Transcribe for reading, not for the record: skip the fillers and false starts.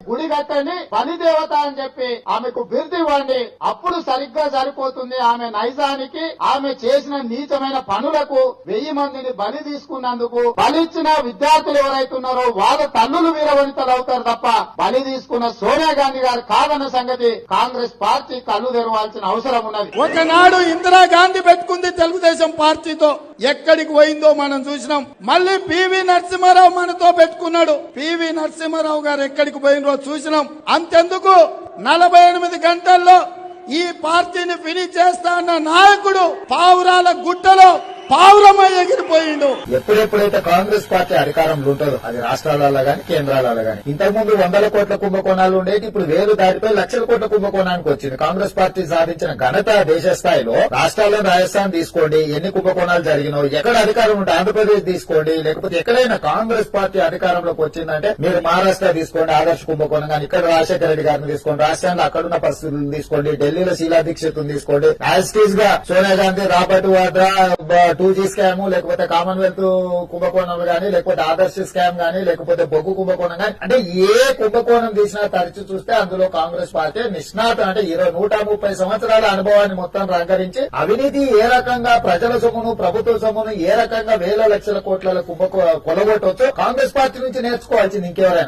గుడి కట్టండి బలిదేవత అని చెప్పి ఆమెకు బిరుదు ఇవ్వండి. అప్పుడు సరిగ్గా సరిపోతుంది. ఆమె నైజానికి, ఆమె చేసిన నీచమైన పనులకు 1000 మందిని బలి తీసుకున్నందుకు బలిచ్చిన విద్యార్థులు ఎవరైతే ఉన్నారో వాళ్ళ తల్లులు వీరవనితలు అవుతారు తప్ప బలి తీసుకున్న సోనియా గాంధీ గారు కాదన్న సంగతి కాంగ్రెస్ పార్టీ కళ్ళు తెరవాల్సిన అవసరం ఉన్నది. ఒకనాడు ఇందిరాగాంధీ పెట్టుకుంది తెలుగుదేశం పార్టీతో, ఎక్కడికి పోయిందో మనం చూసినాం. మళ్ళీ పివి నరసింహారావు మనతో పెట్టుకున్నాడు. పివి నరసింహారావు గారు ఎక్కడికి పోయినో చూసినాం. అంతెందుకు 48 గంటల్లో ఈ పార్టీని ఫినిష్ చేస్తా అన్న నాయకుడు పావురాల గుట్టలో పావురమై ఎగిరిపోయిండు. ఎప్పుడెప్పుడైతే కాంగ్రెస్ పార్టీ అధికారంలో ఉంటుందో అది రాష్ట్రాలలో గాని కేంద్రాలలో గాని, ఇంతకుముందు 100 కోట్ల కుంభకోణాలు ఉండేది, ఇప్పుడు 1000 దాటిపోయి లక్షల కోట్ల కుంభకోణానికి వచ్చింది. కాంగ్రెస్ పార్టీ సాధించిన ఘనత దేశ స్థాయిలో. రాష్ట్రాల్లో రాజస్థాన్ తీసుకోండి, ఎన్ని కుంభకోణాలు జరిగినో, ఎక్కడ అధికారం ఉంటే ఆంధ్రప్రదేశ్ తీసుకోండి, లేకపోతే ఎక్కడైనా కాంగ్రెస్ పార్టీ అధికారంలోకి వచ్చిందంటే మీరు మహారాష్ట్ర తీసుకోండి, ఆదర్శ కుంభకోణం కానీ, ఇక్కడ రాజశేఖర రెడ్డి గారిని తీసుకోండి, రాష్ట్రాల్లో అక్కడున్న పరిస్థితులను తీసుకోండి, ఢిల్లీలో శీలా దీక్షితుని తీసుకోండి, యాజ్ గా Sonia Gandhi, Robert Vadra 2G scam, లేకపోతే కామన్వెల్త్ కుంభకోణం గానీ, లేకపోతే ఆదర్శ స్కామ్ గానీ, లేకపోతే బొగ్గు కుంభకోణం గానీ, అంటే ఏ కుంభకోణం తీసినా తరచి చూస్తే అందులో కాంగ్రెస్ పార్టీ నిష్ణాత, అంటే 130 సంవత్సరాల అనుభవాన్ని మొత్తం రంగరించి అవినీతి ఏ రకంగా ప్రజల సొమ్మును, ప్రభుత్వ సొమ్మును ఏ రకంగా వేల లక్షల కోట్ల కొలగొట్టవచ్చు కాంగ్రెస్ పార్టీ నుంచి నేర్చుకోవాల్సింది ఇంకెవరైనా.